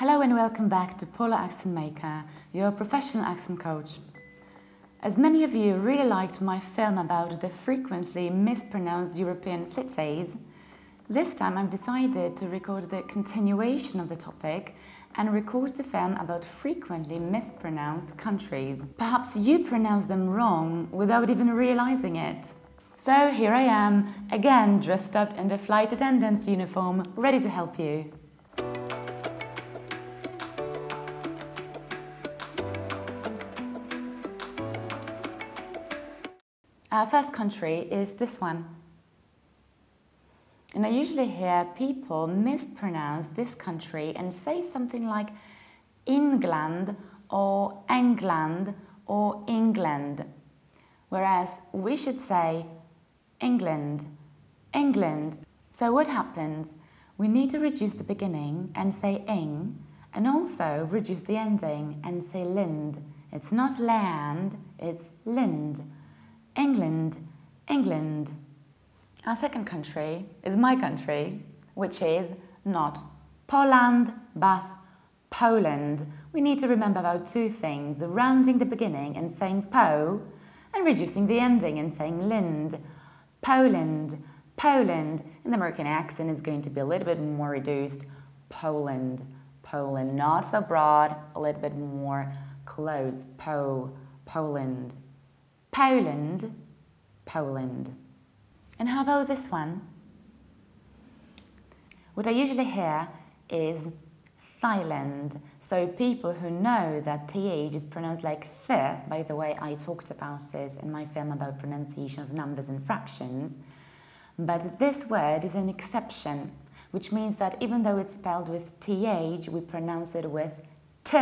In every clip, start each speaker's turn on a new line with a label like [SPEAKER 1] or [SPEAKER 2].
[SPEAKER 1] Hello and welcome back to Polar Accent Maker, your professional accent coach. As many of you really liked my film about the frequently mispronounced European cities, this time I've decided to record the continuation of the topic and record the film about frequently mispronounced countries. Perhaps you pronounce them wrong without even realizing it. So here I am, again dressed up in the flight attendant's uniform, ready to help you. Our first country is this one. And I usually hear people mispronounce this country and say something like England or England or England, whereas we should say England, England. So what happens? We need to reduce the beginning and say ing, and also reduce the ending and say lind. It's not land, it's lind. England, England. Our second country is my country, which is not Poland, but Poland. We need to remember about two things, rounding the beginning and saying po, and reducing the ending and saying lind. Poland, Poland. In the American accent, it's going to be a little bit more reduced. Poland, Poland. Not so broad, a little bit more close. Poland. Poland, Poland. And how about this one? What I usually hear is Thailand. So people who know that TH is pronounced like th, by the way, I talked about it in my film about pronunciation of numbers and fractions. But this word is an exception, which means that even though it's spelled with TH, we pronounce it with T.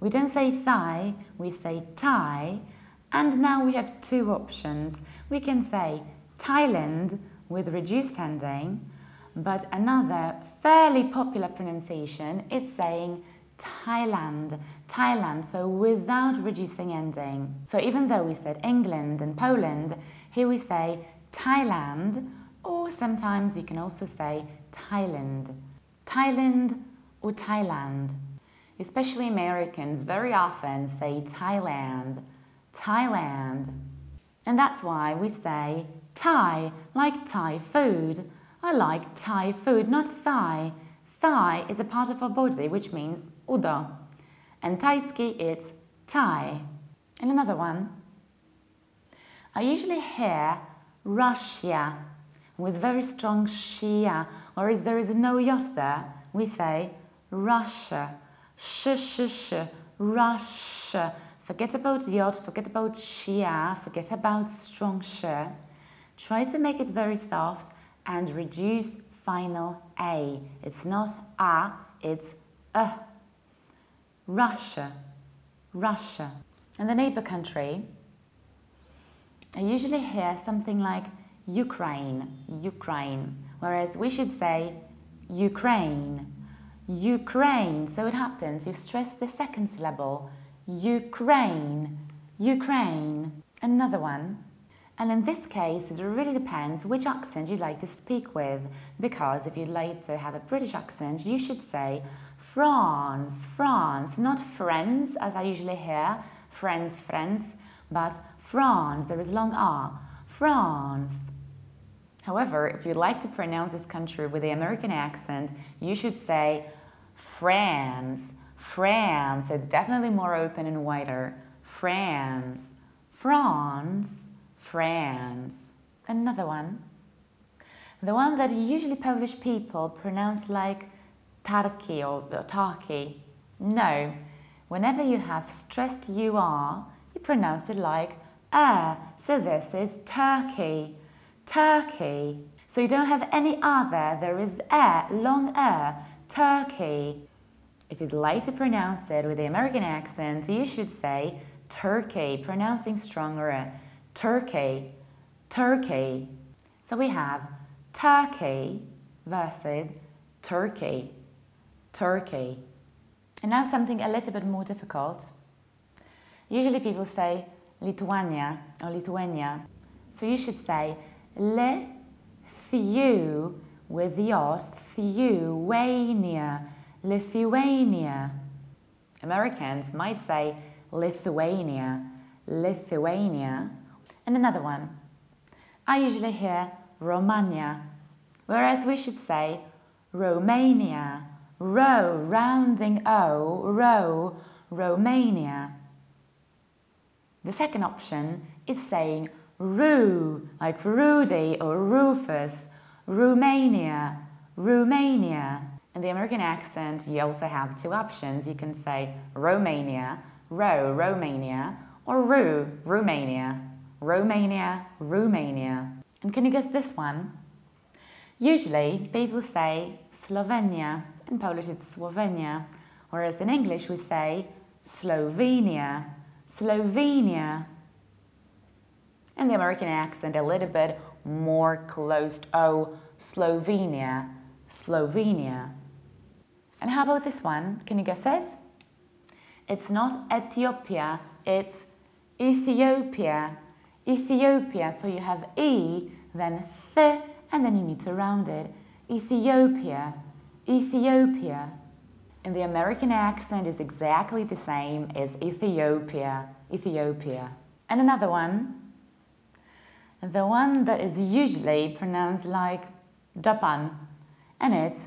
[SPEAKER 1] We don't say Thai, we say Thai. And now we have two options. We can say Thailand with reduced ending, but another fairly popular pronunciation is saying Thailand, Thailand, so without reducing ending. So even though we said England and Poland, here we say Thailand, or sometimes you can also say Thailand, Thailand or Thailand. Especially Americans very often say Thailand, Thailand. And that's why we say Thai, like Thai food. I like Thai food, not Thai. Thigh is a part of our body, which means uda. And Thaiski, it's Thai. And another one. I usually hear Russia with very strong shia, whereas there is no yot there. We say Russia, Russia. Forget about yod, forget about shia, forget about strong sh. Try to make it very soft and reduce final a. It's not a, it's a. Russia, Russia. And the neighbor country, I usually hear something like Ukraine, Ukraine, whereas we should say Ukraine, Ukraine. So it happens, you stress the second syllable. Ukraine, Ukraine. Another one. And in this case, it really depends which accent you'd like to speak with, because if you'd like to have a British accent, you should say France, France, not friends, as I usually hear, friends, friends, but France, there is long R, France. However, if you'd like to pronounce this country with the American accent, you should say France, France. It's definitely more open and wider. France, France, France. Another one. The one that usually Polish people pronounce like Turkey or Turkey. No. Whenever you have stressed UR, you pronounce it like So this is Turkey, Turkey. So you don't have any other. There is long Turkey. If you'd like to pronounce it with the American accent, you should say Turkey, pronouncing stronger. Turkey, Turkey. So we have Turkey versus Turkey, Turkey. And now something a little bit more difficult. Usually people say Lithuania or Lithuania. So you should say Lithu with the os, Lithuania, Lithuania. Americans might say Lithuania, Lithuania. And another one. I usually hear Romania, whereas we should say Romania. Rounding O, Romania. The second option is saying Ru, like Rudy or Rufus, Romania, Romania. In the American accent, you also have two options. You can say Romania, Romania, or Romania, Romania, Romania. And can you guess this one? Usually, people say Slovenia. In Polish, it's Slovenia. Whereas in English, we say Slovenia, Slovenia. And the American accent, a little bit more closed O, Slovenia, Slovenia. And how about this one? Can you guess it? It's not Ethiopia, it's Ethiopia, Ethiopia. So you have E, then th, and then you need to round it. Ethiopia, Ethiopia. And the American accent is exactly the same as Ethiopia, Ethiopia. And another one, the one that is usually pronounced like Japan, and it's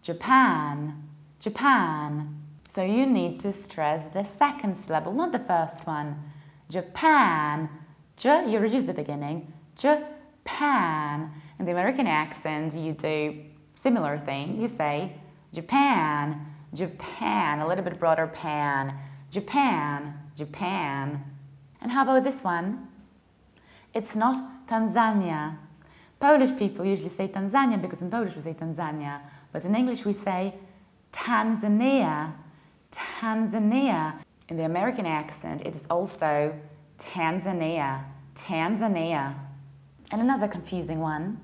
[SPEAKER 1] Japan, Japan. So you need to stress the second syllable, not the first one. Japan, J, you reduce the beginning, Japan. In the American accent, you do similar thing. You say Japan, Japan, a little bit broader pan, Japan, Japan. And how about this one? It's not Tanzania. Polish people usually say Tanzania because in Polish we say Tanzania, but in English we say Tanzania, Tanzania. In the American accent, it is also Tanzania, Tanzania. And another confusing one.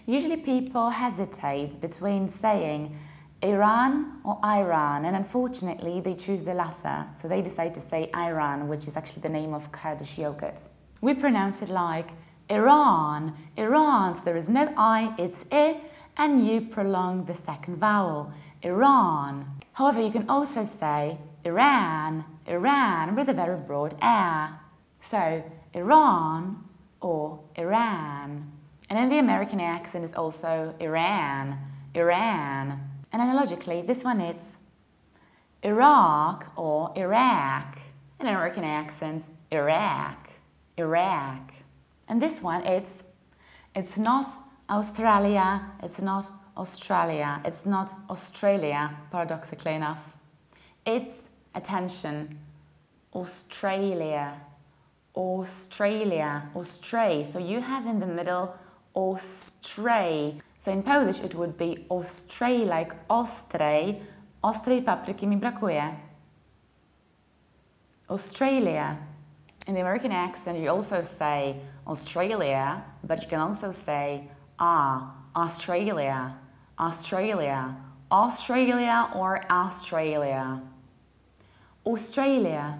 [SPEAKER 1] Usually people hesitate between saying Iran or Iran, and unfortunately they choose the latter, so they decide to say Iran, which is actually the name of Kurdish yogurt. We pronounce it like Iran, Iran, so there is no I, it's I, and you prolong the second vowel, Iran. However, you can also say Iran, Iran, with a very broad air. So, Iran or Iran. And in the American accent is also Iran, Iran. And analogically, this one is Iraq or Iraq. In American accent, Iraq, Iraq. And this one, it's not Australia, it's not Australia, it's not Australia, paradoxically enough. It's, attention, Australia, Australia, Austray. So you have in the middle Austray. So in Polish it would be Austray, like ostrej. Ostrej papryki mi brakuje. Australia. In the American accent you also say Australia, but you can also say Australia, Australia, Australia or Australia. Australia.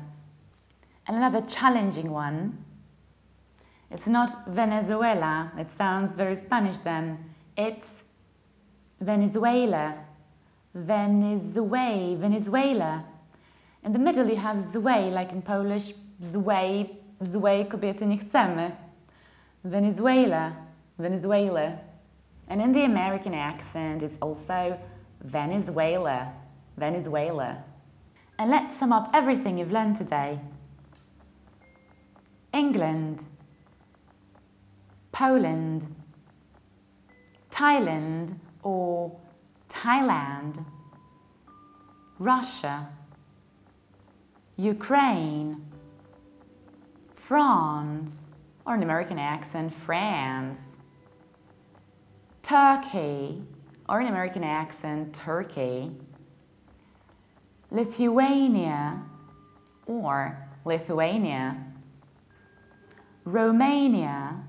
[SPEAKER 1] And another challenging one. It's not Venezuela. It sounds very Spanish then. It's Venezuela. Venezuela. In the middle you have złej, like in Polish, złej, kobiety nie chcemy. Venezuela, Venezuela. And in the American accent, it's also Venezuela, Venezuela. And let's sum up everything you've learned today. England, Poland, Thailand or Thailand, Russia, Ukraine, France, or an American accent, France, Turkey, or an American accent, Turkey, Lithuania, or Lithuania, Romania,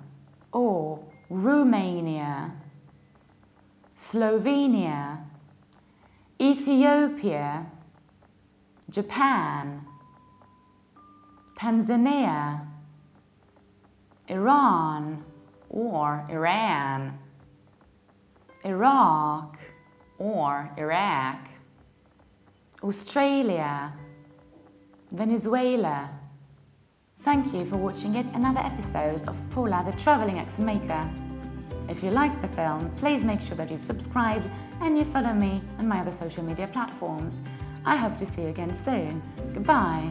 [SPEAKER 1] or Romania, Slovenia, Ethiopia, Japan, Tanzania, Iran or Iran, Iraq or Iraq, Australia, Venezuela. Thank you for watching yet another episode of Paula the Travelling Accent Maker. If you liked the film, please make sure that you've subscribed and you follow me on my other social media platforms. I hope to see you again soon. Goodbye.